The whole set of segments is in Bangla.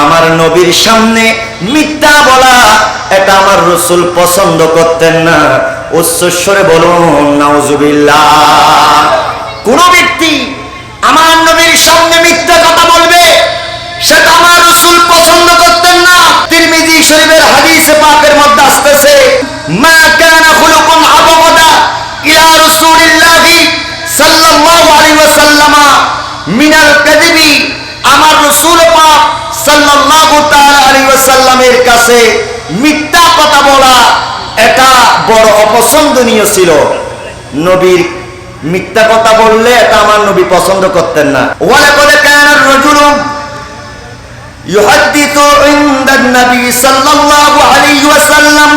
আমার নবীর সামনে মিথ্যা বলা এটা আমার রাসূল পছন্দ করতেন না। উচ্চস্বরে বলুন নাউজুবিল্লাহ। কোন ব্যক্তি আমার নবীর সামনে মিথ্যা কথা বলবে সেটা আমার রাসূল পছন্দ করতেন না। তিরমিজি শরীফের হাদিসে পাকের মধ্যে আসতেছে, মা কানা খুলুকুন আবগাদা ইলা রাসূলিল্লাহি সাল্লাল্লাহু আলাইহি ওয়াসাল্লাম মিনাল কাযিবি। আমার রাসূল পাক সাল্লাল্লাহু তাআলা আলাইহি ওয়াসাল্লামের কাছে মিথ্যা কথা বলা এটা বড় অপছন্দনীয় ছিল। নবীর মিথ্যা কথা বললে এটা আমার নবী পছন্দ করতেন না। ওয়ালাকাদ কানা রাজুলু ইউহাদ্দিসু ইনদান নবী সাল্লাল্লাহু আলাইহি ওয়াসাল্লাম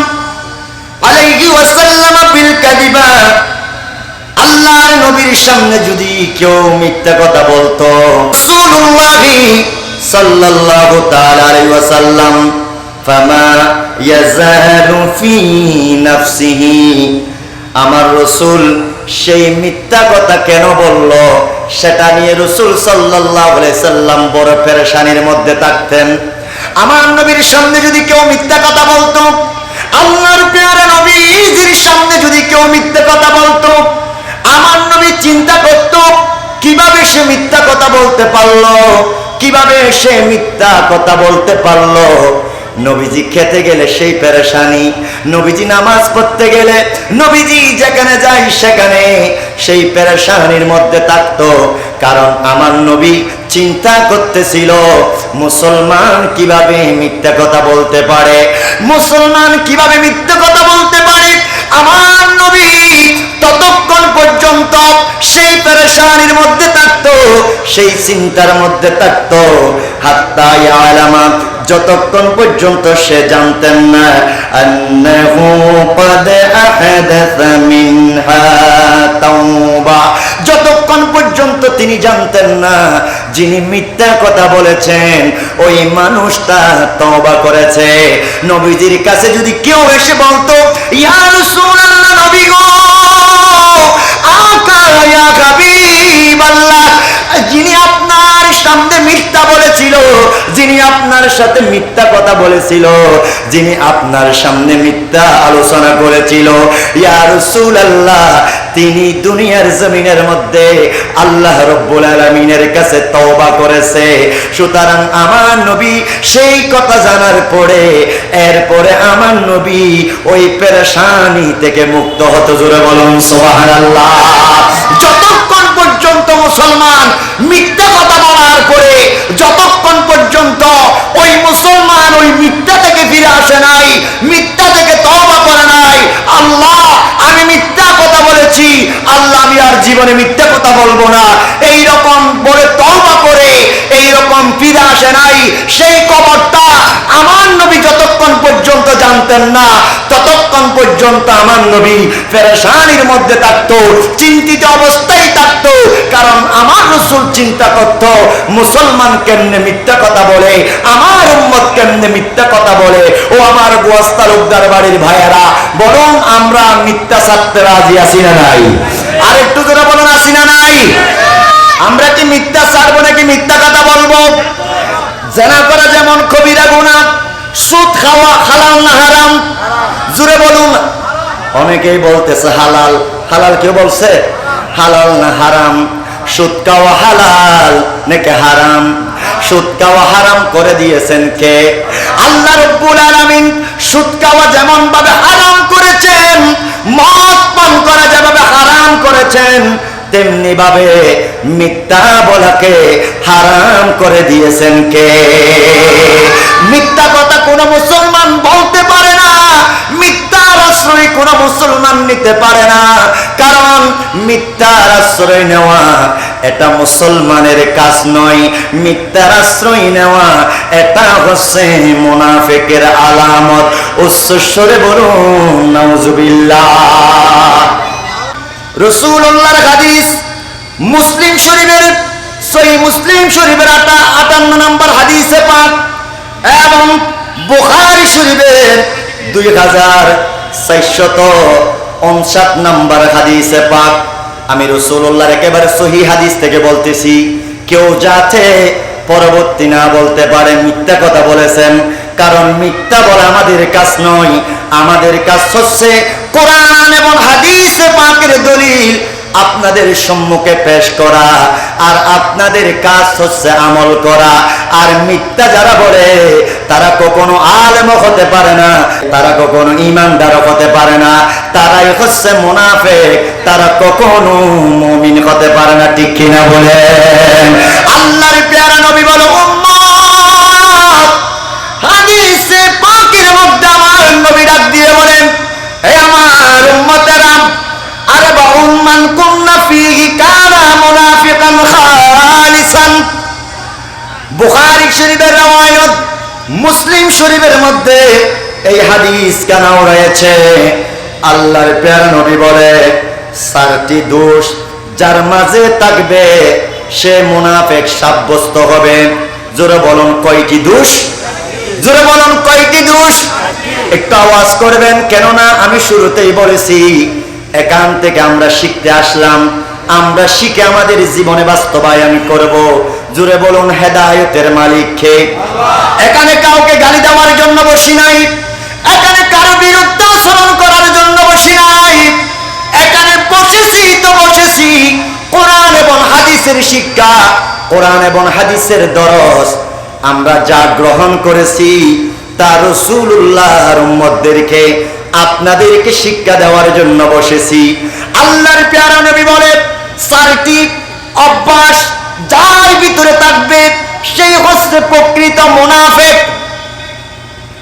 বিল কাযিবা। আল্লাহর নবীর সামনে যদি কেউ মিথ্যা কথা বলতো, রাসূলুল্লাহ সাল্লাল্লাহু তাআলা আলাইহি ওয়াসাল্লাম ফামা ইয়াজালু ফি নাফসিহি, আমার রাসূল সেই মিথ্যা কথা কেন বলল সেটা নিয়ে রাসূল সাল্লাল্লাহু আলাইহি সাল্লাম বড় পেরেশানির মধ্যে থাকতেন। আমার নবীর সামনে যদি কেউ মিথ্যা কথা বলতো, আল্লাহর প্রিয় নবীর সামনে যদি কেউ মিথ্যা কথা বলতো, আমার নবী চিন্তা করত কিভাবে সে মিথ্যা কথা বলতে পারলো, কিভাবে সে মিথ্যা কথা বলতে পারলো। নবীজি খেতে গেলে সেই পেরেশানি, নবীজি নামাজ পড়তে গেলে, নবীজি যেখানে যায় সেখানে সেই পেরেশানির মধ্যে থাকতো। কারণ আমার নবী চিন্তা করতেছিল মুসলমান কিভাবে মিথ্যা কথা বলতে পারে, মুসলমান কিভাবে মিথ্যা কথা বলতে পারে। আমার নবী ততক্ষণ পর্যন্ত সেই পেরেশানির মধ্যে থাকতো, সেই চিন্তার মধ্যে থাকতো, হাত্তা ইয়ালামা, যতক্ষণ পর্যন্ত সে জানতেন না আন্নাহু ক্বাদ আহাদাসা মিনহা তাওবা, যতক্ষণ পর্যন্ত তিনি জানতেন না যিনি মিথ্যা কথা বলেছেন ওই মানুষটা তওবা করেছে। নবীজির কাছে যদি কেউ এসে বলতো, ইয়া রাসূলুল্লাহ, নবী গো, আকা ইয়া হাবিবাল্লাহ, যিনি আপনার সামনে মিথ্যা বলেছিল, যিনি আপনার সাথে মিথ্যা কথা বলেছিল, যিনি আপনার সামনে মিথ্যা আলোচনা করেছিল, ইয়া রাসূলুল্লাহ, তিনি দুনিয়ার জমিনের মধ্যে আল্লাহ রাব্বুল আলামিনের কাছে তওবা করেছে। সুতরাং আমার নবী সেই কথা জানার পরে এরপরে আমার নবী ওই পেরেশানি থেকে মুক্ত হতো। জোরে বলুন সুবহানাল্লাহ। যতক্ষণ পর্যন্ত মুসলমান মিথ্যা কথা বলার পরে, যতক্ষণ পর্যন্ত ওই মুসলমান ওই মিথ্যা থেকে ফিরে আসে নাই, মিথ্যা থেকে তওবা করে নাই, আল্লাহ আমি মিথ্যা কথা বলেছি, আল্লাহ আমি আর জীবনে মিথ্যা কথা বলবো না, এই রকম বলে তওবা করে এই রকম ফিরে আসে নাই, সেই কবরটা আমার নবী যতক্ষণ পর্যন্ত জানতেন না ততক্ষণ পর্যন্ত আমার নবী পেরেশানির মধ্যে থাকতো, চিন্তিত অবস্থায় থাকতো। কারণ আমার রাসূল চিন্তা করত মুসলমান কেমনে মিথ্যা কথা বলে, আমার উম্মত কেমনে মিথ্যা কথা বলে। ও আমার গোয়াস তালুকদার বাড়ির ভাইয়েরা, বরং আমরা মিথ্যা ছাড়তে রাজি আছি না নাই? আর একটু জোরে বলুন, আছি না নাই? আমরা কি মিথ্যা ছাড়বো নাকি মিথ্যা কথা বলবো? জেনা করা যেমন কবিরা গুনাহ, সুদ খাওয়া হালাল না হারাম? জোরে বলুন। অনেকেই বলতেছে হালাল, হালাল কেউ বলছে? হালাল না হারাম? সুদ খাওয়া হালাল নাকি হারাম? সুদ খাওয়া হারাম করে দিয়েছেন কে? আল্লাহ রাব্বুল আলামিন সুদ খাওয়া যেমন ভাবে হারাম করেছেন, মদ পান করা যেভাবে হারাম করেছেন, তেমনি ভাবে মিথ্যা বলাকে হারাম করে দিয়েছেন কে? মিথ্যা কথা কোনো মুসলমান বলতে পারে না, মিথ্যার আশ্রয় কোনো মুসলমান নিতে পারে না। কারণ মিথ্যার আশ্রয় নেওয়া এটা মুসলমানের কাজ নয়, মিথ্যার আশ্রয় নেওয়া এটা হচ্ছে মুনাফিকের আলামত। উচ্চস্বরে বলুন নাউজুবিল্লাহ। রাসূলুল্লাহর হাদিস মুসলিম শরীফের সহিহ মুসলিম শরীফের 58 নম্বর হাদিসে পাক এবং বুখারী শরীফের 2459 নম্বর হাদিসে পাক। আমি রাসূলুল্লাহর একেবারে সহিহ হাদিস থেকে বলতেছি, কেউ যাতে পরবর্তী না বলতে পারে মিথ্যা কথা বলেছেন। কারণ মিথ্যা বলা আমাদের কাজ নয়, আমাদের কাজ হচ্ছে কোরআন এবং হাদিসে পাকের দলিল আপনাদের সম্মুখে পেশ করা, আর আপনাদের কাজ হচ্ছে আমল করা। আর মিথ্যা যারা বলে তারা কখনো আলেম হতে পারে না, তারা কখনো ইমানদার হতে পারে না, তারাই হচ্ছে মুনাফিক, তারা কখনো মুমিন হতে পারে না। ঠিক কিনা বলেন? আল্লাহর প্যারা নবী বলে উম্মত, হাদিসে পাকের মধ্যে আমার নবী ডাক দিয়ে বলেন, হে আমার উম্মতেরা, আরে বা উম্মান কুন্না ফীহি কানা মুনাফিকান খালিসান। বুখারী শরীফের রওয়ায়াত, মুসলিম শরীফের মধ্যে এই হাদিস কানাও রয়েছে। আল্লাহর প্যারা নবী বলে, চারটি দোষ যার মাঝে থাকবে সে মুনাফিক সাব্যস্ত হবে। জোরে বলুন কয়টি দোষ? জোরে বলুন কয়টি দোষ? একটু আওয়াজ করবেন, কেননা আমি শুরুতেই বলেছি এখান থেকে আমরা শিখতে আসলাম, আমরা শিখে আমাদের জীবনে বাস্তবায়ন করব। জোরে বলুন হেদায়েতের মালিক কে? এখানে কাউকে গালি দেওয়ার জন্য বসি নাই, এখানে কারো বিরুদ্ধে আচরণ করার জন্য বসি নাই। এখানে বসেছি তো বসেছি কোরআন এবং হাদিসের শিক্ষা, কোরআন এবং হাদিসের দরস আমরা যা গ্রহণ করেছি তা রাসূলুল্লাহর উম্মতদেরকে আপনাদেরকে শিক্ষা দেওয়ার জন্য বসেছি। আল্লাহর প্যারা নবী বলে, চারটি অভ্যাস যার ভিতরে থাকবে সেই হচ্ছে প্রকৃত মুনাফিক।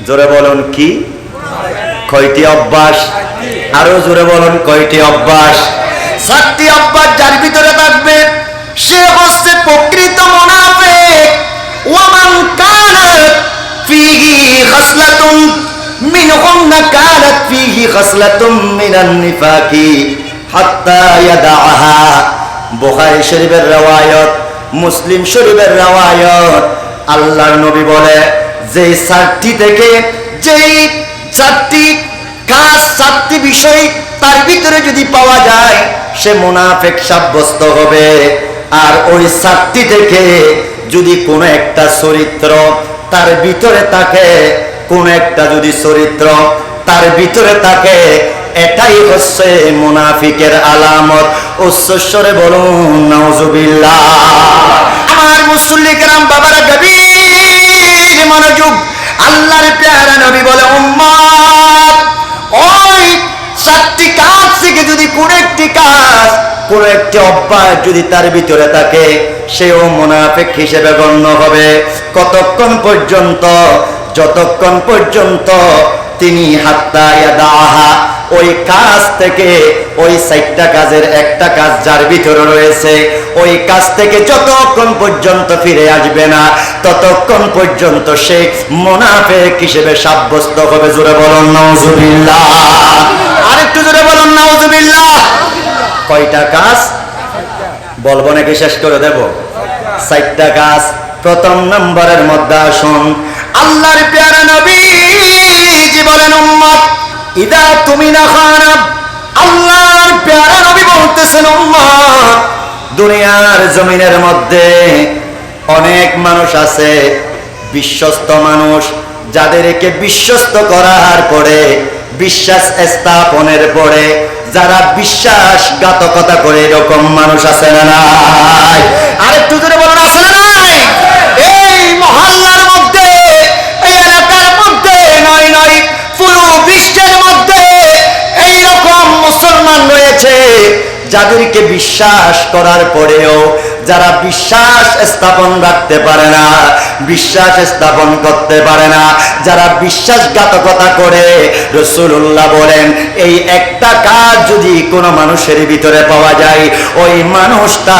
জোরে বলুন কি? কয়টি অভ্যাস? আরো জোরে বলুন কয়টি অভ্যাস? চারটি অভ্যাস যার ভিতরে থাকবে সে হচ্ছে প্রকৃত মুনাফিক। ওয়ামান কানাত ফীহি খাসলাতুন মিনহুন্না কানাত ফীহি খাসলাতুম মিনান নিফাকি হাত্তা ইয়াদাহা। বুখারী শরীফের রওয়ায়াত, মুসলিম শরীফের রওয়ায়াত। আল্লাহর নবী বলে, যে চারটি থেকে, যেই চারটি কাজ, চারটি বিষয় তার ভিতরে যদি পাওয়া যায় সে মুনাফিক সাব্যস্ত হবে। আর ওই চারটি থেকে যদি কোনো একটা চরিত্র তার ভিতরে থাকে, কোন একটা যদি চরিত্র তার ভিতরে থাকে, এটাই হচ্ছে মুনাফিকের আলামত। উচ্চস্বরে বলুন নাউজুবিল্লাহ। আমার মুসল্লি কেরাম বাবারা, গভীর মনোযোগ। আল্লাহর প্যারা নবী বলে, উম্মত, ওই চারটি কাজ থেকে যদি কোন একটি কাজ, কোন একটি অভ্যাস যদি তার ভিতরে থাকে সেও মুনাফিক হিসেবে গণ্য হবে। কতক্ষণ পর্যন্ত? যতক্ষণ পর্যন্ত তিনি হাত্তা ইয়াদাহা, ওই কাজ থেকে, ওই চারটা কাজের একটা কাজ যার ভিতরে রয়েছে, ওই কাজ থেকে যতক্ষণ পর্যন্ত ফিরে আসবে না ততক্ষণ পর্যন্ত সে মুনাফিক হিসেবে সাব্যস্ত হবে। জোরে বলুন নাউজুবিল্লাহ। আরেকটু জোরে বলুন নাউজুবিল্লাহ। কয়টা কাজ বলবো নাকি শেষ করে দেব? চারটা কাজ। প্রথম নম্বরের মধ্যে আসুন, আল্লাহর প্যারা নবীজি বলেন, উম্মত ইদা তুমিনা খানা। আল্লাহর প্যারা নবী বলতেছেন, উম্মত, দুনিয়ার জমিনের মধ্যে অনেক মানুষ আছে, বিশ্বস্ত মানুষ, যাদেরকে বিশ্বস্ত করার পরে, বিশ্বাস স্থাপনের পরে যারা বিশ্বাসঘাতকতা করে, এরকম মানুষ আছে না নাই? আরেকটু জোরে বলুন, আছে না নাই? এই মহল্লার মধ্যে, এই এলাকার মধ্যে নয় নয়, পুরো বিশ্বের মধ্যে এইরকম মুসলমান রয়েছে যাদেরকে বিশ্বাস করার পরেও যারা বিশ্বাস স্থাপন রাখতে পারে না, বিশ্বাস স্থাপন করতে পারে না, যারা বিশ্বাসঘাতকতা করে। রাসূলুল্লাহ বলেন, এই একটা কাজ যদি কোনো মানুষের ভিতরে পাওয়া যায় ওই মানুষটা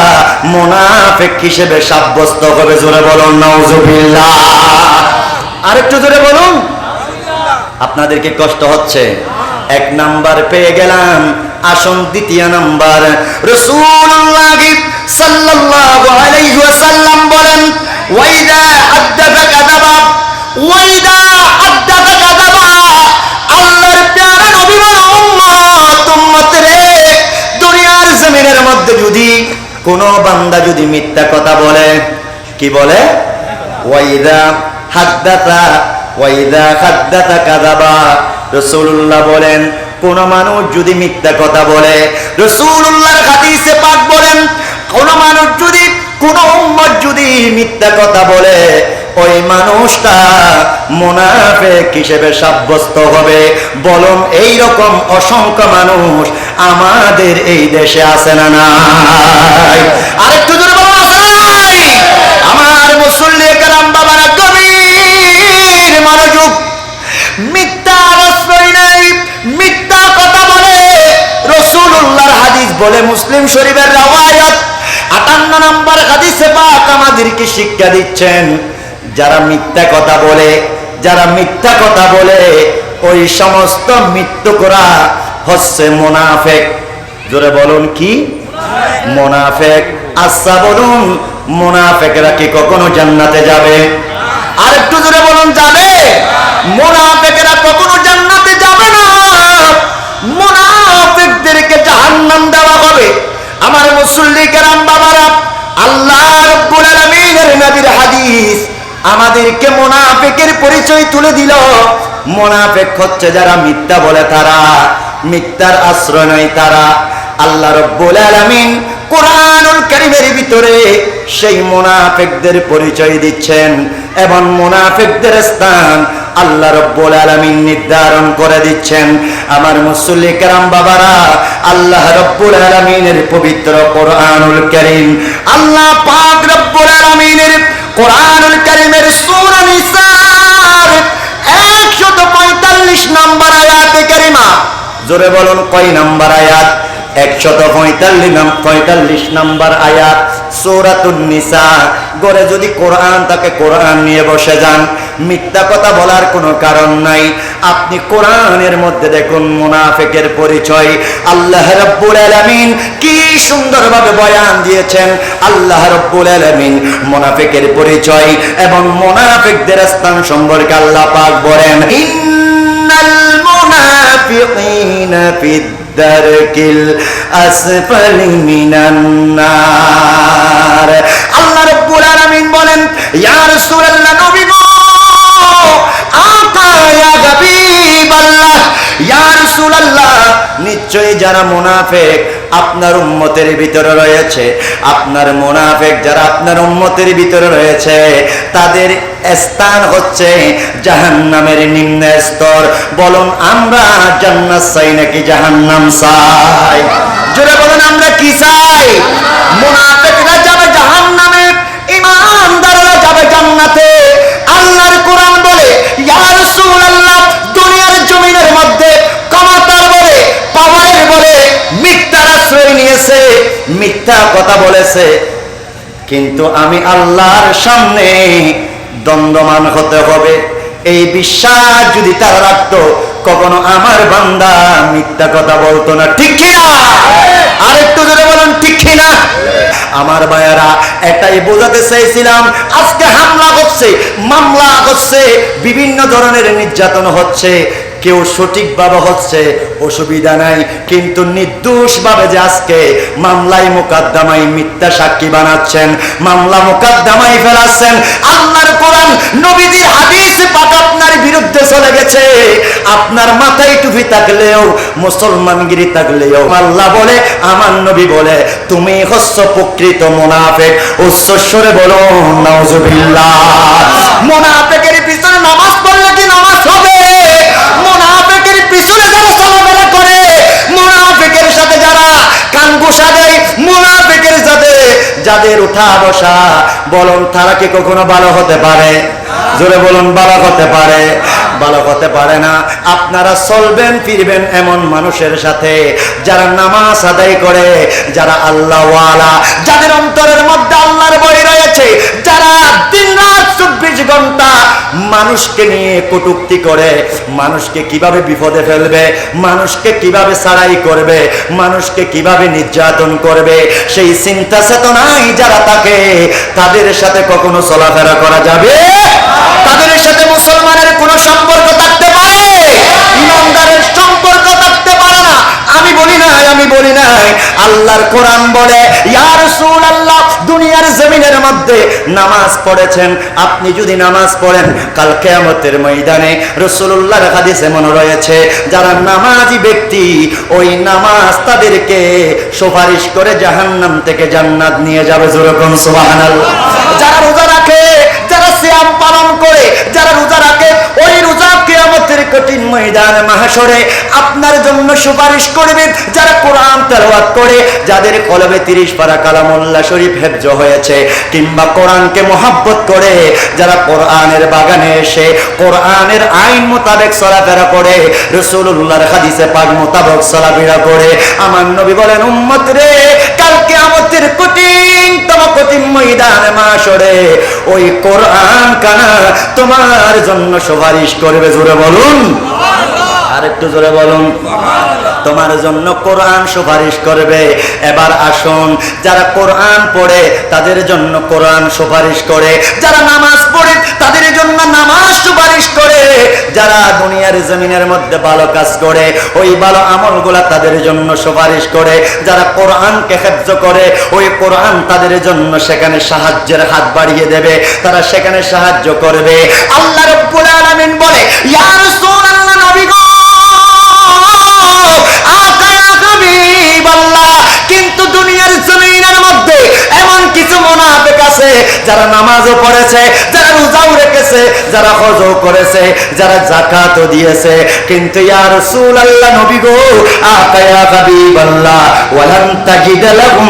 মুনাফিক হিসেবে সাব্যস্ত হবে। জোরে বলুন নাউজুবিল্লাহ। আরেকটু জোরে বলুন। আপনাদেরকে কষ্ট হচ্ছে? এক নাম্বার পেয়ে গেলাম, আসুন দ্বিতীয় নাম্বার। রাসূলুল্লাহ সাল্লাল্লাহু আলাইহি ওয়াসাল্লাম বলেন, ওয়াইদা আদাবা কাযাবা, ওয়াইদা আদাবা কাযাবা। আল্লাহর প্যারা নবী বলেন, উম্মত রে, দুনিয়ার জমিনের মধ্যে যদি কোনো বান্দা যদি মিথ্যা কথা বলে, কি বলে? ওয়াইদা হাদ্দাতা ওয়াইদা হাদ্দাতা কাযাবা। রাসূলুল্লাহ বলেন কোন মানুষ যদি মিথ্যা কথা বলে, রাসূলুল্লাহর হাদিসে পাক বলেন কোন মানুষ যদি, কোন উম্মত যদি মিথ্যা কথা বলে, ওই মানুষটা মুনাফিক হিসেবে সাব্যস্ত হবে। বলুন এই রকম অসংখ্য মানুষ আমাদের এই দেশে আছে না নাই? আরেকটু জোরে বলুন আছে না নাই? আমার মুসল্লি কেরাম বাবারা, গভীর মনোযোগ। মিথ্যা আশ্রয় নাই, মিথ্যা কথা বলে। রাসূলুল্লাহর হাদিস বলে, মুসলিম শরীফের রওয়ায়াত 58 নম্বর হাদিসে পাক আমাদেরকে শিক্ষা দিচ্ছেন, যারা মিথ্যা কথা বলে, যারা মিথ্যা কথা বলে, ওই সমস্ত মৃত্যুকরা হচ্ছে মুনাফিক। জোরে বলুন কি? মুনাফিক। আচ্ছা বলুন, মুনাফিকরা কি কখনো জান্নাতে যাবে? আরেকটু জোরে বলুন, যাবে? মুনাফিকরা কখনো জান্নাতে যাবে না, মুনাফিকদেরকে জাহান্নাম দেওয়া হবে। আমার মুসল্লি কেরাম বাবারা, আল্লাহ রাব্বুল আলামিনের নবীর হাদিস আমাদেরকে মুনাফিকের পরিচয় তুলে দিল। মুনাফিক হচ্ছে যারা মিথ্যা বলে, তারা মিথ্যার আশ্রয় নেয় তারা। আল্লাহ রাব্বুল আলামিন কোরআনুল কারীমের ভিতরে সেই মুনাফিকদের পরিচয় দিচ্ছেন এবং মুনাফিকদের স্থান আল্লাহ রাব্বুল আলামিন নির্ধারণ করে দিচ্ছেন। আমার মুসল্লি কেরাম বাবারা, আল্লাহ রাব্বুল আলামিনের পবিত্র কোরআনুল কারীম, আল্লাহ পাক রাব্বুল আলামিনের কোরআনুল কারীমের সূরা নিসার 145 নম্বর আয়াতে কারিমা। জোরে বলুন কয় নম্বর আয়াত? 145 নম্বর আয়াত সূরাতুন নিসা। গরে যদি কোরআন তাকে কোরআন নিয়ে বসে যান, মিথ্যা কথা বলার কোনো কারণ নাই। আপনি কোরআনের মধ্যে দেখুন মুনাফিকের পরিচয় আল্লাহ রাব্বুল আলামিন কি সুন্দরভাবে বয়ান দিয়েছেন। আল্লাহ রাব্বুল আলামিন মুনাফিকের পরিচয় এবং মুনাফিকদের স্থান সম্পর্কে আল্লাহ পাক বলেন, ইন্নাল মুনাফিকিনা ফিদ দারকিল আসফালি মিনান নার। আল্লাহ রাব্বুল আলামিন বলেন, ইয়া রাসূলুল্লাহ, নবী গো, আতা ইয়া হাবিবাল্লাহ, ইয়া রাসূলুল্লাহ, নিশ্চয়ই যারা মুনাফিক আপনার উম্মতের ভিতরে রয়েছে, আপনার মুনাফিক যারা আপনার উম্মতের ভিতরে রয়েছে, তাদের স্থান হচ্ছে জাহান্নামের নিম্ন স্তর। বলুন আমরা জান্নাত চাই নাকি জাহান্নাম চাই? জোরে বলুন আমরা কি চাই? মুনাফিকরা যাবে জাহান্নামে, ঈমানদাররা যাবে জান্নাতে। আল্লাহর কোরআন বলে, ইয়া রাসূলুল্লাহ, দুনিয়ার জমিনের মধ্যে ক্ষমতার বলে, পাওয়ারের বলে মিথ্যার আশ্রয় নিয়েছে, মিথ্যা কথা বলেছে, কিন্তু আমি আল্লাহর সামনে দ্বন্দ্বমান হতে হবে। এই বিশ্বাস যদি তারা রাখতো, কখনো আমার বান্দা মিথ্যা কথা বলতো না। ঠিক কিনা? আরেকটু জোরে বলুন ঠিক কিনা? আমার ভাইয়েরা, এটাই বোঝাতে চাইছিলাম। আজকে হামলা হচ্ছে, মামলা হচ্ছে, বিভিন্ন ধরনের নির্যাতন হচ্ছে, কেউ সঠিকভাবে হচ্ছে, অসুবিধা নাই, কিন্তু নির্দোষভাবে যে আজকে মামলায় মোকদ্দমায় মিথ্যা সাক্ষী বানাচ্ছেন, মামলা মোকদ্দমায় ফেলাচ্ছেন, আল্লাহর কোরআন নবীজির হাদিস পাক আপনার বিরুদ্ধে চলে গেছে। আপনার মাথায় টুপি থাকলেও, মুসলমানগিরি থাকলেও আল্লাহ বলে, আমার নবী বলে, তুমি হচ্ছ প্রকৃত মুনাফিক। উচ্চস্বরে বলো নাউজুবিল্লাহ। মুনাফিকের পিছনে নামাজ পড়লে কি নামাজ হবে? মুনাফিকের পিছনে যারা চলাফেরা করে, মুনাফিকের সাথে যারা কান ঘোষা দেয়, মুনাফিকের সাথে যাদের উঠা বসা, বলুন তারা কি কখনো ভালো হতে পারে? জোরে বলুন ভালো হতে পারে? ভালো হতে পারে না। আপনারা চলবেন ফিরবেন এমন মানুষের সাথে যারা নামাজ আদায় করে, যারা আল্লাহওয়ালা, যাদের অন্তরের মধ্যে আল্লাহর ভয় রয়েছে, যারা দিনরাত 24 ঘন্টা মানুষকে নিয়ে কটূক্তি করে, মানুষকে কিভাবে বিপদে ফেলবে, মানুষকে কিভাবে ছাড়াই করবে, মানুষকে কিভাবে নির্যাতন করবে, সেই চিন্তা চেতনাই যারা থাকে, তাদের সাথে কখনো চলাফেরা করা যাবে? তাদের সাথে মুসলমানের কোনো সম্পর্ক থাকতে পারে? ইমানদারের সম্পর্ক থাকতে পারে না। আমি বলি নাই, আমি বলি নাই, আল্লাহর কোরআন বলে, ইয়া রাসূলুল্লাহ, দুনিয়ার জমিনের মধ্যে নামাজ পড়েছেন। আপনি যদি নামাজ পড়েন, কাল কিয়ামতের ময়দানে রাসূলুল্লাহর হাদিসে মনে রয়েছে, যারা নামাজি ব্যক্তি ওই নামাজ তাদেরকে সুপারিশ করে জাহান্নাম থেকে জান্নাত নিয়ে যাবে। যেরকম সুবহানাল্লাহ। যারা রোজা রাখে, যারা সিয়াম পালন করে, যারা রোজা রাখে, ওই রোজা কিয়ামতের কঠিন ময়দানে মাহশরে আপনার জন্য সুপারিশ করবে। যারা কোরআন তেলাওয়াত করে, যাদের কলবে 30 পারা কালামুল্লাহ শরীফ হেফজ হয়েছে, কিংবা কোরআনকে মহব্বত করে, যারা কোরআনের বাগানে এসে কোরআনের আইন মোতাবেক চলাফেরা করে, রাসূলুল্লাহর হাদিসে পাক মোতাবেক চলাফেরা করে, আমার নবী বলেন, উম্মত রে, কাল কিয়ামতের কঠিন ময়দানে মাহশরে ওই কোরআন কানা তোমার জন্য সুপারিশ করবে। জোরে বলুন, আর একটু জোরে বলুন। তোমার জন্য কোরআন সুপারিশ করবে। এবার আসুন, যারা কোরআন পড়ে তাদের জন্য কোরআন সুপারিশ করে, যারা নামাজ পড়ে তাদের জন্য নামাজ সুপারিশ করে, যারা দুনিয়ার জমিনের মধ্যে ভালো কাজ করে ওই ভালো আমলগুলা তাদের জন্য সুপারিশ করে, যারা কোরআনকে হেফজ করে ওই কোরআন তাদের জন্য সেখানে সাহায্যের হাত বাড়িয়ে দেবে, তারা সেখানে সাহায্য করবে। আল্লাহ রাব্বুল আলামিন বলে, ইয়া রাসূলুল্লাহ, নবী গো, কিন্তু দুনিয়ার জমিনের মধ্যে এমন কিছু মুনাফিক আছে যারা নামাজও পড়েছে, যারা রোজাও রেখেছে, যারা হজও করেছে, যারা যাকাতও দিয়েছে, কিন্তু ইয়া রাসূলুল্লাহ, নবী গো, আকা ইয়া হাবিবাল্লাহ, ওয়ালাম তাজিদ লাহুম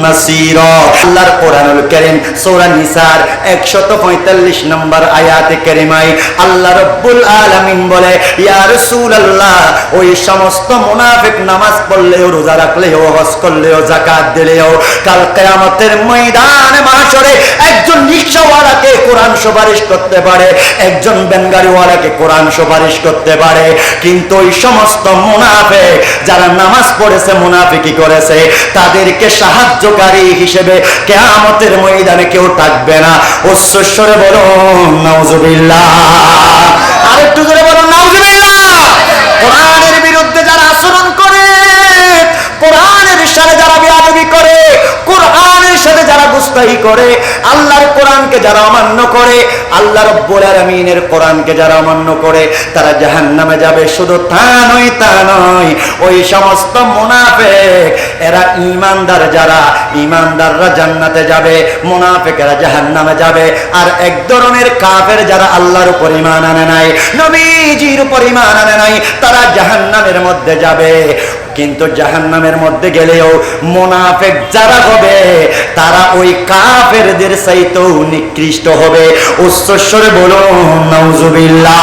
নাসীরা। আল্লাহর কোরআনুল কারীম সূরা নিসার 145 নম্বর আয়াতে কারিমায় আল্লাহ রাব্বুল আলামিন বলে, ইয়া রাসূলুল্লাহ, ওই সমস্ত মুনাফিক নামাজ পড়লেও, রোজা রাখলেও, হজ করলেও, যাকাত দিলেও কাল কিয়ামতের ময়দানে মাহশরে একজন রিকশাওয়ালাকে কোরআন সুপারিশ করতে পারে, একজন ব্যানগাড়িওয়ালাকে কোরআন সুপারিশ করতে পারে, কিন্তু ওই সমস্ত মুনাফিক যারা নামাজ পড়েছে, মুনাফিকি করেছে, তাদেরকে সাহায্যকারী হিসেবে কিয়ামতের ময়দানে কেউ থাকবে না। উচ্চস্বরে বলুন নাউজুবিল্লাহ। আরেকটু জোরে বলুন নাউজুবিল্লাহ। কোরআনের বিরুদ্ধে যারা আচরণ করে, কোরআনের সাথে যারা বেয়াদবি করে, কোরআনের সাথে যারা গুস্তাখি করে, আল্লাহর কোরআনকে যারা অমান্য করে, আল্লাহ রাব্বুল আলামিনের কোরআনকে যারা অমান্য করে, তারা জাহান্নামে যাবে। শুধু তা নয়, ওই সমস্ত মুনাফিক এরা ঈমানদার, যারা ঈমানদাররা জান্নাতে যাবে, মুনাফিকেরা জাহান্নামে যাবে। আর এক ধরনের কাফের যারা আল্লাহর উপর ঈমান আনে নাই, নবীজির উপর ঈমান আনে নাই, তারা জাহান্নামের মধ্যে যাবে। কিন্তু জাহান্নামের মধ্যে গেলেও মুনাফিক যারা হবে তারা ওই কাফেরদের চাইতেও নিকৃষ্ট হবে। উচ্চস্বরে বলুন নাউজুবিল্লাহ।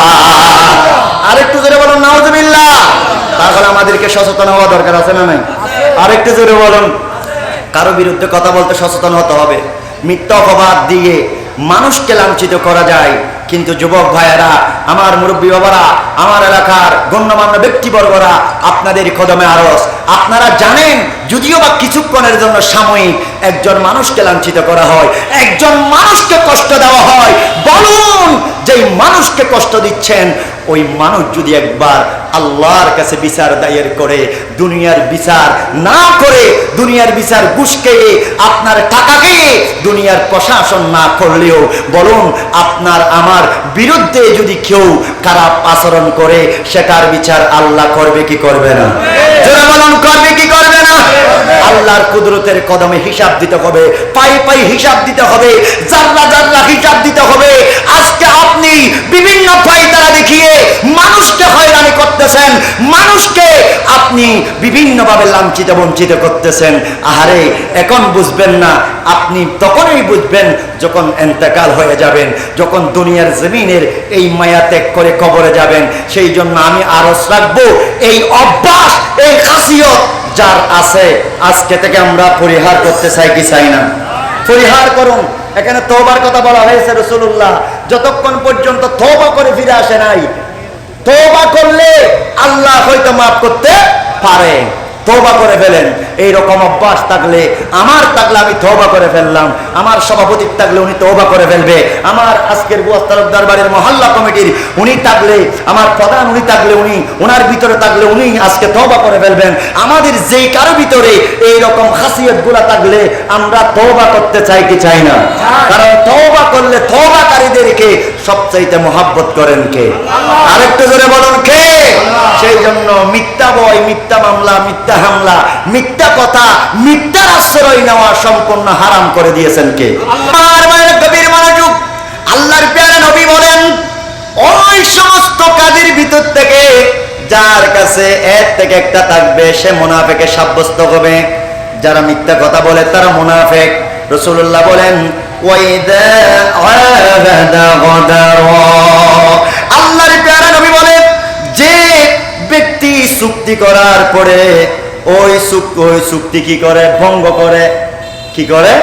আরেকটু জোরে বলুন নাউজুবিল্লাহ। তাহলে আমাদেরকে সচেতন হওয়া দরকার আছে না নাই? আরেকটু জোরে বলুন। কারো বিরুদ্ধে কথা বলতে সচেতন হতে হবে। মিথ্যা অপবাদ দিয়ে মানুষকে লাঞ্ছিত করা যায়, কিন্তু যুবক ভাইয়েরা, আমার মুরব্বী বাবারা, আমার এলাকার গণ্যমান্য ব্যক্তিবর্গরা, আপনাদের কদমে আরজ, আপনারা জানেন, যদিও বা কিছুক্ষণের জন্য সাময়িক একজন মানুষকে লাঞ্ছিত করা হয়, একজন মানুষকে কষ্ট দেওয়া হয়, বলুন যেই মানুষকে কষ্ট দিচ্ছেন ওই মানুষ যদি একবার আল্লাহর কাছে বিচার দায়ের করে, দুনিয়ার বিচার না করে, দুনিয়ার বিচার ঘুষকে, আপনার টাকাকে দুনিয়ার প্রশাসন না করলেও, বলুন আপনার আমার বিরুদ্ধে যদি কেউ খারাপ আচরণ করে, সেটার বিচার আল্লাহ করবে কি করবে না? যারা বলুন করবে কি করবে না? আল্লাহর কুদরতের কদমে হিসাব দিতে হবে, পাই পাই হিসাব দিতে হবে, জাররা জাররা হিসাব দিতে হবে। আজকে আপনি বিভিন্ন ফায়দারা দেখিয়ে মানুষকে হয়রানি করতেছেন, মানুষকে আপনি বিভিন্নভাবে লাঞ্ছিত বঞ্চিত করতেছেন। আহারে, এখন বুঝবেন না, আপনি তখনই বুঝবেন যখন ইন্তেকাল হয়ে যাবেন, যখন দুনিয়ার জমিনের এই মায়া ত্যাগ করে কবরে যাবেন। সেই জন্য আমি আরজ রাখবো, এই অভ্যাস, এই খাসিয়ত যার আছে, আজকে থেকে আমরা পরিহার করতে চাই কি চাই না? পরিহার করুন। এখানে তওবার কথা বলা হয়েছে, রাসূলুল্লাহ যতক্ষণ পর্যন্ত তওবা করে ফিরে আসে নাই, তওবা করলে আল্লাহ হয়তো মাফ করতে পারে। তওবা করে ফেলেন। এই রকম অভ্যাস থাকলে, আমার থাকলে আমি তওবা করে ফেললাম, আমার সভাপতি থাকলে উনি তওবা করে ফেলবে, আমার আজকের গোয়াস তালুকদার বাড়ির মহল্লা কমিটির উনি থাকলে, আমার প্রধান উনি থাকলে উনি, ওনার ভিতরে থাকলে উনি আজকে তওবা করে ফেলবেন। আমাদের যেই কারো ভিতরে এই রকম খাসিয়ত গুলা থাকলে আমরা তওবা করতে চাই কি চাই না? কারণ তওবা করলে তওবাকারীদেরকে সবচাইতে মহব্বত করেন কে? আরেকটু জোরে বলুন কে? সেই জন্য মিথ্যা বয়, মিথ্যা মামলা, মিথ্যা হামলা, মিথ্যা কথা, মিথ্যার আশ্রয় নেওয়া সম্পূর্ণ হারাম করে দিয়েছেন কে? আমার মায়ের গভীর মনোযোগ। আল্লাহর প্যারা নবী বলেন, ওই সমস্ত কাজের ভিতর থেকে যার কাছে এর থেকে একটা থাকবে সে মুনাফিকে সাব্যস্ত হবে। যারা মিথ্যা কথা বলে তারা মুনাফিক। রাসূলুল্লাহ বলেন, ওয়াইদা আবাদা গদারা। আল্লাহর প্যারা নবী বলেন, যে ব্যক্তি চুক্তি করার পরে ওই চুক্তি কি করে? ভঙ্গ করে। কি করে?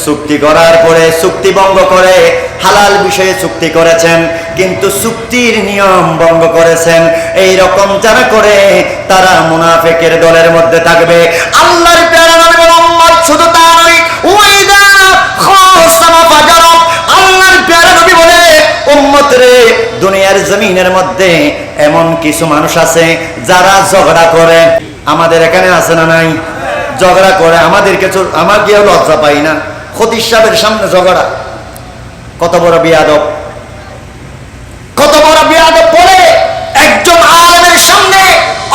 চুক্তি করার পরে চুক্তি ভঙ্গ করে। হালাল বিষয়ে চুক্তি করেছেন কিন্তু চুক্তির নিয়ম ভঙ্গ করেছেন, এই রকম যারা করে তারা মুনাফিকের দলের মধ্যে থাকবে। আল্লাহর প্যারা নবী মুহাম্মদ শুধু তা নয়, ওয়াইদা খাসামা ফাজারা। আল্লাহর প্যারা নবী বলে, উম্মত রে, দুনিয়ার জমিনের মধ্যে এমন কিছু মানুষ আছে যারা ঝগড়া করে। আমাদের এখানে আছে না নাই? ঝগড়া করে। আমাদেরকে আমার গিয়ে লজ্জা পাই না, খতিব সাহেবের সামনে ঝগড়া। কত বড় বিয়াদব, কত বড় বিয়াদব বলে একজন আলেমের সামনে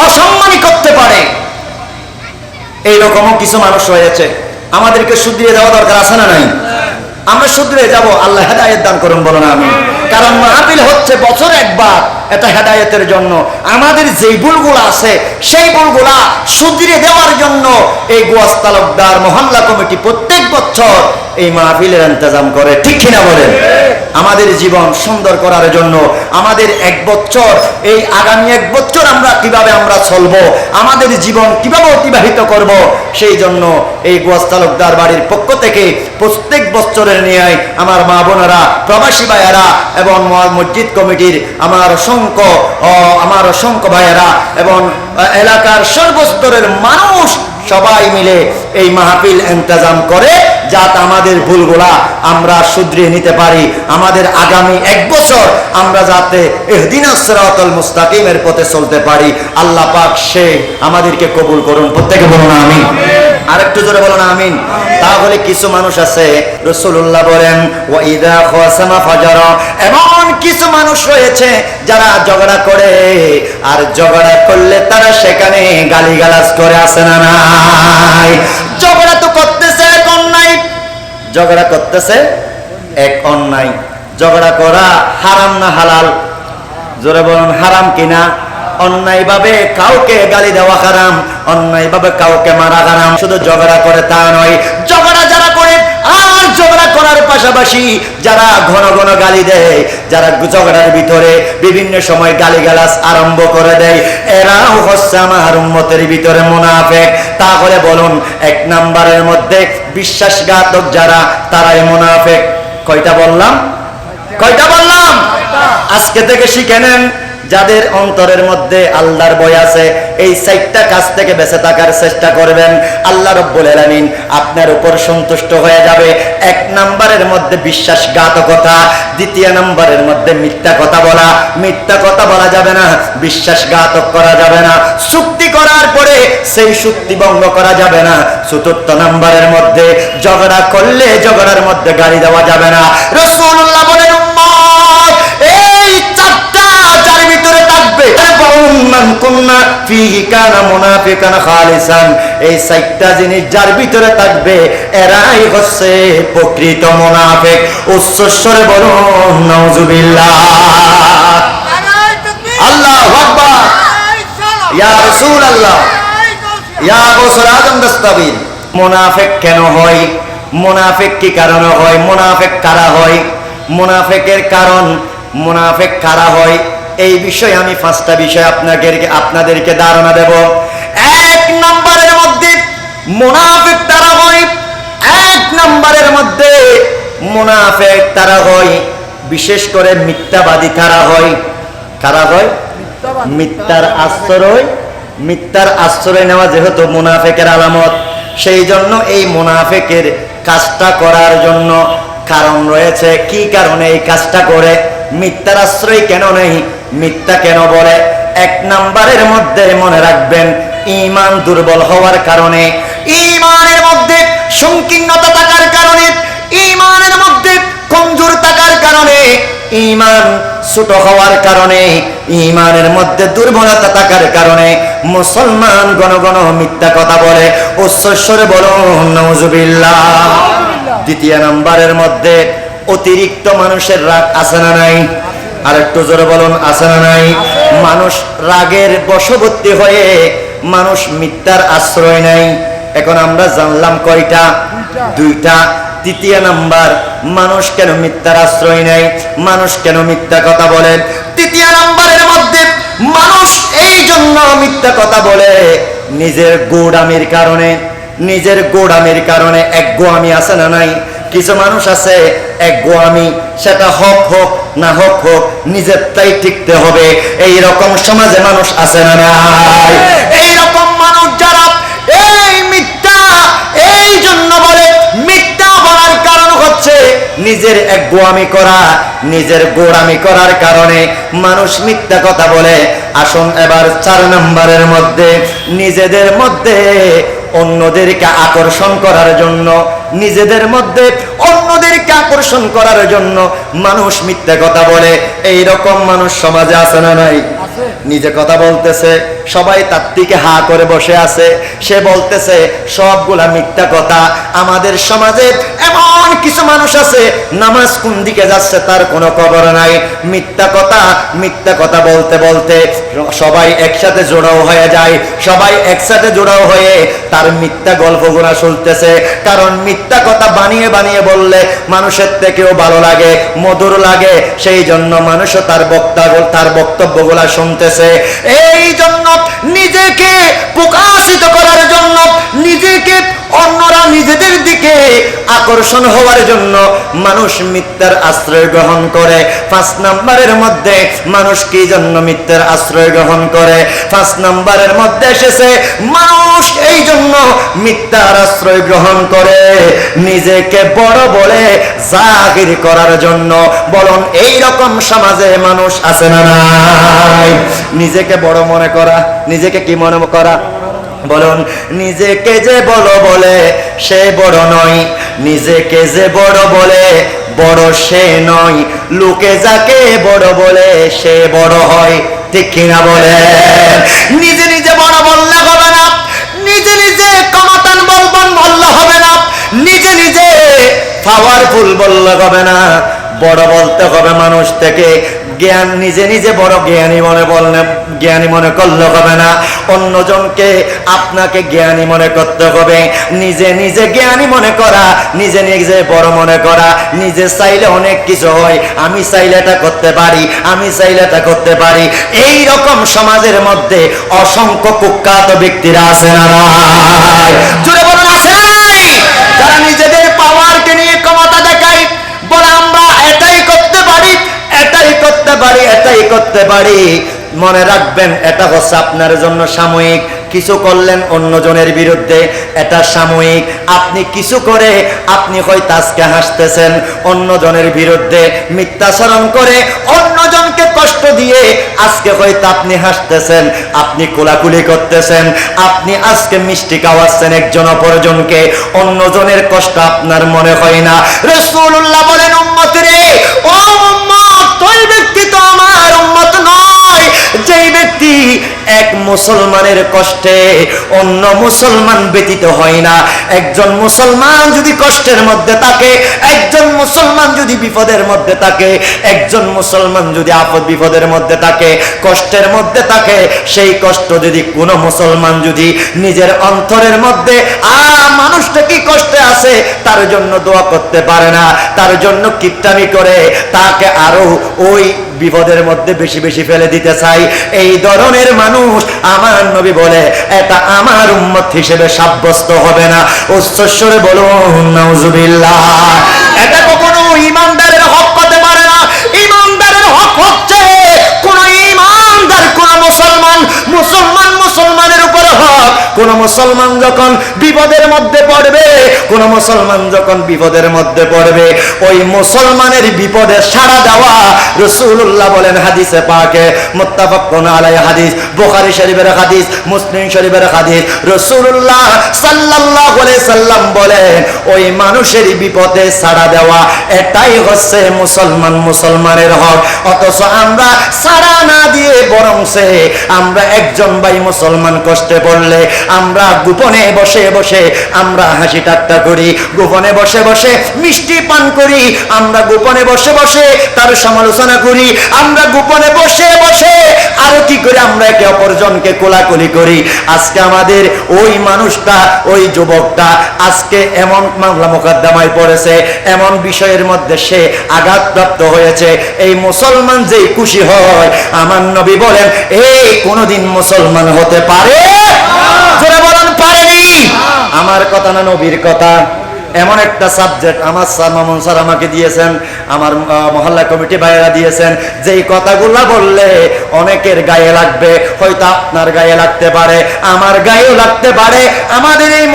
অসম্মানী করতে পারে। এইরকমও কিছু মানুষ রয়েছে। আমাদেরকে শুধরিয়ে যাওয়া দরকার আছে না নাই? আমরা শুধরে যাব। আল্লাহ হেদায়েত দান করুন, বলো না আমিন। কারণ মাহফিল হচ্ছে বছরে একবার, এটা হেদায়েতের জন্য। আমাদের যেই ভুলগুলো আছে সেই ভুলগুলা শুধরে দেওয়ার জন্য এই গোয়াস তালুকদার মহল্লা কমিটি প্রত্যেক বছর এই মাহফিলের ইন্তজাম করে। ঠিক কিনা বলেন? আমাদের জীবন সুন্দর করার জন্য, আমাদের এক বছর, এই আগামী এক বছর আমরা কিভাবে আমরা চলবো, আমাদের জীবন কিভাবে অতিবাহিত করব, সেই জন্য এই গোয়াস তালুকদার বাড়ির পক্ষ থেকে প্রত্যেক বছরের নিয়ে আমার মা বোনেরা, প্রবাসী ভাইয়েরা এবং মসজিদ কমিটির আমার অসংখ্য ভাইয়েরা এবং এলাকার সর্বস্তরের মানুষ সবাই মিলে এই মাহফিল ইন্তজাম করে, যাতে আমাদের ভুলগুলা আমরা শুধরিয়ে নিতে পারি। আমাদের আগামী এক বছর আমরা যাতে ইহদিনাস সিরাতাল মুস্তাকিমের পথে চলতে পারি। আল্লাহ পাক সে আমাদেরকে কবুল করুন। প্রত্যেকে বলুন আমিন। আরেকটু জোরে বলুন আমিন। তাহলে কিছু মানুষ আছে, রাসূলুল্লাহ বলেন, ওয়াইদা খাসামা ফাজারা। এমন কিছু মানুষ রয়েছে যারা ঝগড়া করে, আর ঝগড়া করলে তারা সেখানে গালিগালাজ করে। আসে না নাই? ঝগড়া তো করতেছে এক অন্যায়, ঝগড়া করতেছে এক অন্যায়। ঝগড়া করা হারাম না হালাল? জোরে বলুন, হারাম কিনা? অন্যায় ভাবে কাউকে গালি দেওয়া হারাম, অন্যায় ভাবে কাউকে মারা হারাম। শুধু ঝগড়া করে তা নয়, ঝগড়া যারা করে আর ঝগড়া করার পাশাপাশি যারা ঘন ঘন গালি দেয়, যারা ঝগড়ার ভিতরে বিভিন্ন সময় গালিগালাজ আরম্ভ করে দেয়, এরাও হচ্ছে আমার উম্মতের ভিতরে মুনাফিক। তাহলে বলুন, এক নাম্বারের মধ্যে বিশ্বাসঘাতক যারা, তারাই মুনাফিক। কয়টা বললাম? কয়টা বললাম? আজকে থেকে শিখে নেন। যাদের অন্তরের মধ্যে আল্লাহর ভয় আছে, এই চারটা কাজ থেকে বেঁচে থাকার চেষ্টা করবেন। আল্লাহ রাব্বুল আলামিন আপনার উপর সন্তুষ্ট হয়ে যাবে। এক নাম্বারের মধ্যে বিশ্বাসঘাতকতা, দ্বিতীয় নাম্বারের মধ্যে মিথ্যা কথা বলা। মিথ্যা কথা বলা যাবে না, বিশ্বাসঘাতক করা যাবে না, চুক্তি করার পরে সেই চুক্তি ভঙ্গ করা যাবে না। চতুর্থ নাম্বারের মধ্যে ঝগড়া করলে ঝগড়ার মধ্যে গালি দেওয়া যাবে না। রাসূলুল্লাহ বলেন, উম্মত এই চারটা যার ভিতরে থাকবে, এই চারটা জিনিস যার ভিতরে থাকবে এরাই হচ্ছে প্রকৃত মুনাফিক। উচ্চস্বরে বলুন নাউজুবিল্লাহ। আল্লাহু আকবার। ইয়া রাসূলুল্লাহ, ইয়া গাউসুল আযম দস্তগীর। মুনাফিক কেন হয়? মুনাফিক কি কারণে হয়? মুনাফিক কারা হয়? মুনাফিকের কারণ, মুনাফিক কারা হয়, এই বিষয়ে আমি পাঁচটা বিষয় আপনাদেরকে ধারণা দেব। এক নম্বরের মধ্যে মুনাফিক তারা হয়, এক নম্বরের মধ্যে মুনাফিক তারা হয় বিশেষ করে মিথ্যাবাদী তারা হয়। কারা হয়? মিথ্যার আশ্রয় মিথ্যার আশ্রয় নেওয়া যেহেতু মুনাফিকের আলামত, সেই জন্য এই মুনাফিকের কাজটা করার জন্য কারণ রয়েছে। কি কারণে এই কাজটা করে? মিথ্যার আশ্রয় কেন নেই, মিথ্যা কেন বলে? এক নাম্বারের মধ্যে মনে রাখবেন, ঈমান দুর্বল হওয়ার কারণে, ঈমানের মধ্যে সংকীর্ণতা থাকার কারণে, ঈমানের মধ্যে কমজোর থাকার কারণে, ঈমান ছোট হওয়ার কারণে, ঈমানের মধ্যে দুর্বলতা থাকার কারণে মুসলমান ঘন ঘন মিথ্যা কথা বলে। উচ্চস্বরে বলুন নাউজুবিল্লাহ। দ্বিতীয় নাম্বারের মধ্যে অতিরিক্ত মানুষের রাগ আছে না নাই? আর একটু জোরে বলুন, আছে না নাই? মানুষ রাগের বশবর্তী হয়ে মানুষ মিথ্যার আশ্রয় নেয়। এখন আমরা জানলাম কয়টা? দুইটা। তৃতীয় নাম্বার, মানুষ কেন মিথ্যার আশ্রয় নেয়, মানুষ কেন মিথ্যা কথা বলে? তৃতীয় নাম্বারের মধ্যে মানুষ এই জন্য মিথ্যা কথা বলে নিজের গোড়ামির কারণে। নিজের গোড়ামির কারণে। এক গোয়ামি আছে না নাই? কিছু মানুষ আছে এক গোয়ামি, সেটা হক হোক না হক হোক নিজের তাই টিকতে হবে, এই রকম সমাজে মানুষ আছে না নাই? এই রকম মানুষ যারা এই মিথ্যা এই জন্য বলে, মিথ্যা বলার কারণ হচ্ছে নিজের এক গোয়ামি করা, নিজের গোড়ামি করার কারণে মানুষ মিথ্যা কথা বলে। আসুন এবার 4 নম্বরের মধ্যে, নিজেদের মধ্যে অন্যদেরকে আকর্ষণ করার জন্য, নিজেদের মধ্যে অন্যদেরকে আকর্ষণ করার জন্য মানুষ মিথ্যা কথা বলে। এই রকম মানুষ সমাজে আছে না নাই? নিজে কথা বলতেছে, সবাই তার দিকে হা করে বসে আছে, সে বলতেছে সবগুলা মিথ্যা কথা। আমাদের সমাজে এমন কিছু মানুষ আছে, নামাজ কোন দিকে যাচ্ছে তার কোনো খবর নাই, মিথ্যা কথা বলতে বলতে সবাই একসাথে জোড়াও হয়ে যায়, সবাই একসাথে জোড়াও হয়ে তার মিথ্যা গল্পগুলা শুনতেছে। কারণ মিথ্যা কথা বানিয়ে বানিয়ে বললে মানুষের থেকেও ভালো লাগে, মধুর লাগে, সেই জন্য মানুষও তার বক্তব্যগুলা শুনতেছে। এই জন্য নিজেকে প্রকাশিত করার জন্য, নিজেকে অন্যরা নিজেদের দিকে আকর্ষণ হওয়ার জন্য মানুষ মিথ্যার আশ্রয় গ্রহণ করে। 5 নম্বরের মধ্যে মানুষ কি জন্য মিথ্যার আশ্রয় গ্রহণ করে? 5 নম্বরের মধ্যে এসেছে, মানুষ এই জন্য মিথ্যার আশ্রয় গ্রহণ করে নিজেকে বড় বলে জাহির করার জন্য। বলুন এই রকম সমাজে মানুষ আছে না নাই? নিজেকে বড় মনে করা, নিজেকে কি মনে করা? বলুন, নিজেকে যে বড় বলে সে বড় নয়, নিজেকে যে বড় বলে বড় সে নয়, লোকে যাকে বড় বলে সে বড় হয়। ঠিক কিনা বলে? নিজে নিজে বড় বললে হবে না, নিজে নিজে ক্ষমতান বলবান বললে হবে না, নিজে নিজে পাওয়ারফুল বললে হবে না, বড় বলতে হবে মানুষ থেকে। জ্ঞান নিজে নিজে বড় জ্ঞানী মনে করলে হবে না, অন্যজনকে আপনাকে জ্ঞানী মনে করতে হবে। নিজে নিজে জ্ঞানী মনে করা, নিজে নিজে বড় মনে করা, নিজে চাইলে অনেক কিছু হয়, আমি চাইলে এটা করতে পারি, আমি চাইলে এটা করতে পারি। এই রকম সমাজের মধ্যে অসংখ্য কুখ্যাত ব্যক্তিরা আছে না নাই? জোরে বলুন, আছে না নাই? যারা নিজেদের পাওয়ারকে নিয়ে ক্ষমতা দেখায়, বলে আমরা এটাই করতে পারি, এটাই করতে পারি, এটাই করতে পারি। মনে রাখবেন, এটা হচ্ছে আপনার জন্য সাময়িক। কিছু করলেন অন্যজনের বিরুদ্ধে, এটা সাময়িক। আপনি কিছু করে আপনি হয়তো আজকে হাসতেছেন, অন্যজনের বিরুদ্ধে মিথ্যাচরণ করে অন্যজনকে কষ্ট দিয়ে আজকে হয়তো আপনি হাসতেছেন, আপনি কোলাকুলি করতেছেন, আপনি আজকে মিষ্টি খাওয়াচ্ছেন একজন অপরজনকে, অন্যজনের কষ্ট আপনার মনে হয় না। রাসূলুল্লাহ বলেন, উম্মত রে, ও উম্মত, ওই ব্যক্তি তো আমার উম্মত নয় যেই ব্যক্তি এক মুসলমানের কষ্টে অন্য মুসলমান ব্যতীত হয় না। একজন মুসলমান যদি কষ্টের মধ্যে থাকে, একজন মুসলমান যদি বিপদের মধ্যে থাকে, একজন মুসলমান যদি আপদ বিপদের মধ্যে থাকে, কষ্টের মধ্যে থাকে, সেই কষ্ট যদি কোনো মুসলমান যদি নিজের অন্তরের মধ্যে মানুষটা কি কষ্টে আছে তার জন্য দোয়া করতে পারে না, তার জন্য কিপটামি করে তাকে আরো ওই বিপদের মধ্যে বেশি বেশি ফেলে দিতে চাই, এই ধরনের মানুষ আমার নবী বলে এটা আমার উম্মত হিসেবে সাব্যস্ত হবে না। উচ্চস্বরে বলুন নাউজুবিল্লাহ। এটা কখনো ঈমানদারের হক হতে পারে না। ঈমানদারের হক হচ্ছে কোন ঈমানদার, কোন মুসলমানের কোন মুসলমান যখন বিপদের মধ্যে পড়বে, কোন মুসলমান যখন বিপদের মধ্যে পড়বে, ওই মুসলমানের বিপদে সাড়া দেওয়া, রাসূলুল্লাহ বলেন হাদিসে পাকে, মুত্তাফাকুন আলাইহি হাদিস, বুখারী শরীফের হাদিস, মুসলিম শরীফের হাদিস, রাসূলুল্লাহ সাল্লাল্লাহু আলাইহি সাল্লাম বলেন ওই মানুষের বিপদে সাড়া দেওয়া, এটাই হচ্ছে মুসলমানের হক। অথচ আমরা সাড়া না দিয়ে বরং আমরা একজন ভাই মুসলমান কষ্টে পড়লে আমরা গোপনে বসে বসে আমরা হাসি ঠাট্টা করি, গোপনে বসে বসে মিষ্টি পান করি, আমরা গোপনে বসে বসে তার সমালোচনা করি, আমরা গোপনে বসে বসে আরো কি করে আমরা একে অপরজনকে কোলাকুলি করি। আজকে আমাদের ওই মানুষটা, ওই যুবকটা আজকে এমন মামলা মোকদ্দমায় পড়েছে, এমন বিষয়ের মধ্যে সে আঘাতপ্রাপ্ত হয়েছে, এই মুসলমান যেই খুশি হয়, আমার নবী বলেন এই কোনদিন মুসলমান হতে পারে? যারা বলেন পারেনি। আমার কথা না নবীর কথা। এমন একটা সাবজেক্ট আমার স্যার মামুন স্যার আমাকে দিয়েছেন, আমার মহল্লা কমিটি ভাইয়েরা দিয়েছেন, যেই কথাগুলো বললে অনেকের গায়ে লাগবে, হয়তো আপনার গায়ে লাগতে পারে, আমার গায়েও লাগতে পারে, আমাদের এই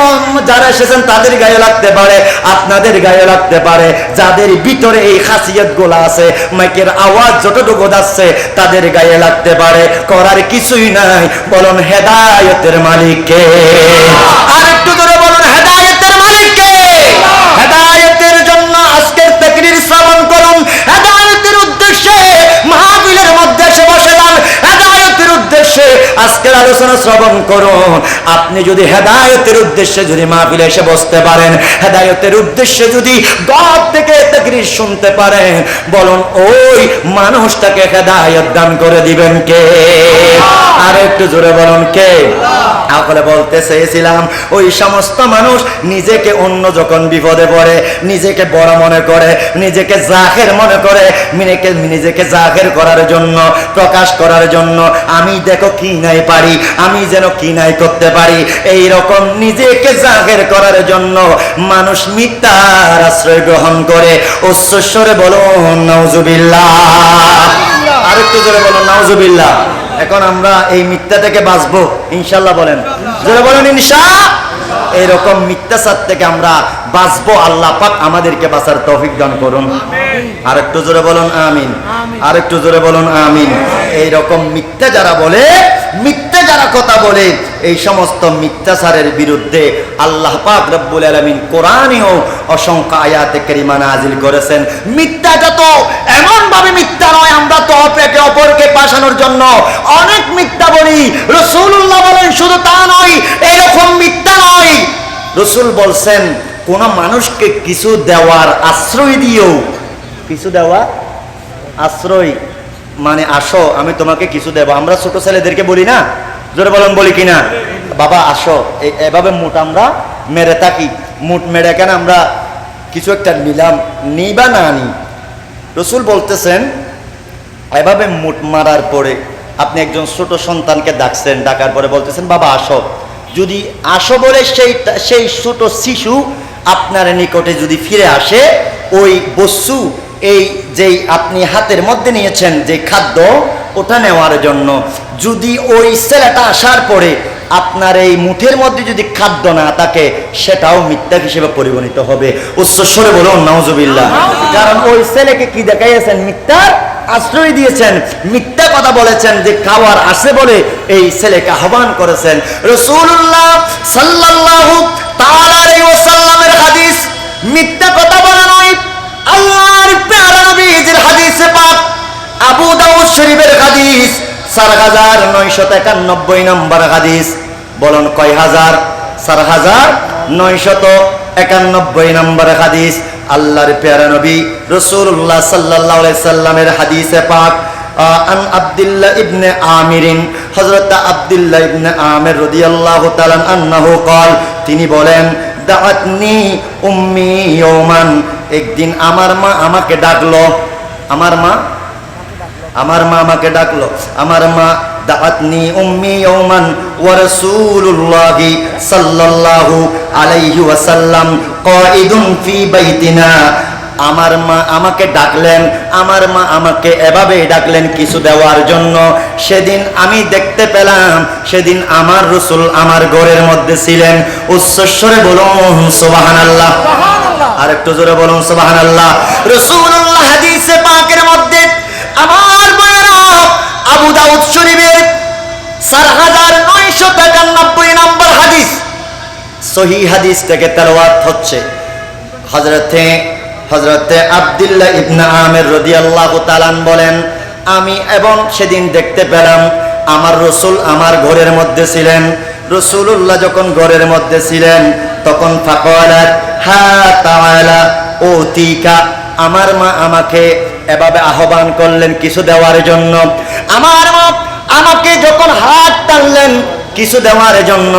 যারা এসেছেন তাদের গায়ে লাগতে পারে, আপনাদের গায়ে লাগতে পারে, যাদের ভিতরে এই খাসিয়তগুলো আছে, মাইকের আওয়াজ যতটুকু যাচ্ছে তাদের গায়ে লাগতে পারে। করার কিছুই নাই। বলুন হেদায়েতের মালিক কে? আর একটু ধরে বলুন হেদায়েতের মালিক কে? হেদায়েতের জন্য আজকের তাকরীর শ্রবণ করুন, হেদায়েতের উদ্দেশ্যে মাহফিলের মধ্যে এসে বসলাম, হেদায়েতের উদ্দেশ্যে আজকের আলোচনা শ্রবণ করুন। আপনি যদি হেদায়েতের উদ্দেশ্যে যদি মাহফিলে এসে বসতে পারেন, হেদায়েতের উদ্দেশ্যে যদি ঘর থেকে তাকরীর শুনতে পারেন, বলুন ওই মানুষটাকে হেদায়েত দান করে দিবেন কে? আর একটু জোরে বলুন কে? তাহলে বলতে চেয়েছিলাম ওই সমস্ত মানুষ নিজেকে অন্য যখন বিপদে পড়ে, নিজেকে বড় মনে করে, নিজেকে জাহের মনে করে, নিজেকে জাহের করার জন্য, প্রকাশ করার জন্য, আমি দেখো কি নাই পারি, আমি যেন কি নাই করতে পারি, এই রকম নিজেকে জাহের করার জন্য মানুষ মিথ্যার আশ্রয় গ্রহণ করে। উচ্চস্বরে বলুন নাউজুবিল্লাহ। আরেকটু জোরে বলুন নাউজুবিল্লাহ। এখন আমরা এই মিথ্যা থেকে বাঁচবো ইনশাআল্লাহ। বলেন জোরে বলেন ইনশাআল্লাহ। এইরকম মিথ্যাচার থেকে আমরা বাঁচবো। আল্লাহ পাক আমাদেরকে বাঁচার তৌফিক দান করুন। আর একটু জোরে বলুন আমিন। আর একটু জোরে বলুন আমিন। এইরকম মিথ্যা যারা বলে, মিথ্যা যারা কথা বলে, এই সমস্ত মিথ্যাচারের বিরুদ্ধে আল্লাহ পাক রব্বুল আলামিন কোরআনেও অসংখ্য আয়াতে কারিমা নাজিল করেছেন। মিথ্যাটা তো এমন ভাবে মিথ্যা নয়, আমরা তো একে অপরকে পাঠানোর জন্য অনেক মিথ্যা বলি। রাসূলুল্লাহ বলেন শুধু তা নয়, এরকম মিথ্যা নয়, রাসূল বলছেন কোন মানুষকে কিছু দেওয়ার আশ্রয় দিও, কিছু দেওয়া আশ্রয় মানে আসো আমি তোমাকে কিছু দেব। আমরা ছোট ছেলেদেরকে বলি না, জোরে বলেন বলি কিনা, বাবা আসো, এভাবে মুঠ আমরা মেরে থাকি। মুঠ মেরে কেন আমরা কিছু একটা নিলাম, নিই বা না নি। রাসূল বলতেছেন এভাবে মুঠ মারার পরে আপনি একজন ছোট সন্তানকে ডাকছেন, ডাকার পরে বলতেছেন বাবা আসো। যদি আসো বলে সেই ছোট শিশু আপনার নিকটে যদি ফিরে আসে, ওই বস্তু এই যেই আপনি হাতের মধ্যে নিয়েছেন যে খাদ্য, ওটা নেওয়ার জন্য, যদি ওই ছেলেটা আসার পরে আপনার এই মুঠের মধ্যে যদি খাদ্য না থাকে, সেটাও মিথ্যা হিসেবে পরিগণিত হবে। উচ্চস্বরে বলুন নাউজুবিল্লাহ। কারণ ওই ছেলেকে কি দেখাইয়েছেন? মিথ্যার আশ্রয় দিয়েছেন, মিথ্যা কথা বলেছেন, যে খাওয়ার আসে বলে এই ছেলেকে আহ্বান করেছেন। রাসূলুল্লাহ সাল্লাল্লাহু তাআলা আলাইহি ওয়াসাল্লামের হাদিস, মিথ্যা কথা বলা নয়। আল্লাহর প্যারা নবীর হাদিসে পাক, আবু দাউদ শরীফের হাদিস 4991 নম্বর হাদিস। বলুন কয় হাজার? 4991 নম্বর হাদিস। আল্লাহর প্যারা নবী রাসূলুল্লাহ সাল্লাল্লাহু আলাইহি সাল্লামের হাদিসে পাক, আন আব্দুল্লাহ ইবনে আমির, হযরত আব্দুল্লাহ ইবনে আমির রাদিয়াল্লাহু তাআলা আনহু قال, তিনি বলেন দাআতনি উম্মি ইয়াওমান, একদিন আমার মা আমাকে ডাকলো, আমার মা আমাকে ডাকলো, আমার মা দাআতনি উম্মি ইয়াওমান ওয়া রাসূলুল্লাহি সাল্লাল্লাহু আলাইহি ওয়াসাল্লাম কাঈদুন ফি বাইতিনা, আমার মা আমাকে ডাকলেন, আমার মা আমাকে এভাবেই ডাকলেন কিছু দেওয়ার জন্য। সেদিন আমি দেখতে পেলাম, সেদিন আমার রাসূল আমার ঘরের মধ্যে ছিলেন। উচ্চস্বরে বলুন সুবহানাল্লাহ। আর একটু জোরে বলুন সুবহানাল্লাহ। রাসূলুল্লাহ হাদিসে পাকের মধ্যে আমার ভাইরা আবু দাউদ শরীফের 4993 নম্বর হাদিস, সহিহ হাদিস থেকে তেলাওয়াত হচ্ছে। হযরতে আব্দুল্লাহ ইবনে আমির রাদিয়াল্লাহু তাআলা বলেন, আমি এবং সেদিন দেখতে পেলাম আমার রাসূল আমার ঘরের মধ্যে ছিলেন। রাসূলুল্লাহ যখন ঘরের মধ্যে ছিলেন তখন ফাকালাত হা তাআলা ওতিকা, আমার মা আমাকে এভাবে আহ্বান করলেন কিছু দেওয়ার জন্য। আমার মা আমাকে যখন হাত টানলেন কিছু দেওয়ার জন্য,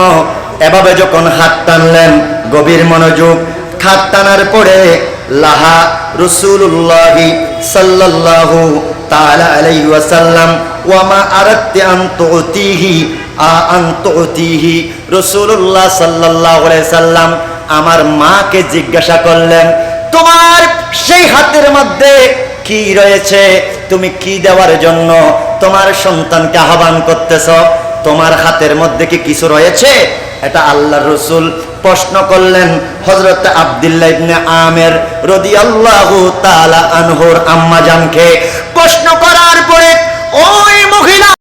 এভাবে যখন হাত টানলেন, গভীর মনোযোগ, হাত টানার পরে লাহা রাসূলুল্লাহ সাল্লাল্লাহু তাআলা আলাইহি ওয়াসাল্লাম ওয়া মা আরাদতি আন তুতিহি রাসূলুল্লাহ সাল্লাল্লাহু আলাইহি সাল্লাম আমার মাকে জিজ্ঞাসা করলেন, তোমার সেই হাতের মধ্যে কি রয়েছে? তুমি কি দেওয়ার জন্য তোমার সন্তানকে আহ্বান করতেছ? তোমার হাতের মধ্যে কি কিছু রয়েছে? এটা আল্লাহর রাসূল প্রশ্ন করলেন হযরত আব্দুল্লাহ ইবনে আমির রাদিয়াল্লাহু তাআলা আনহুর আম্মা জানকে। প্রশ্ন করার পরে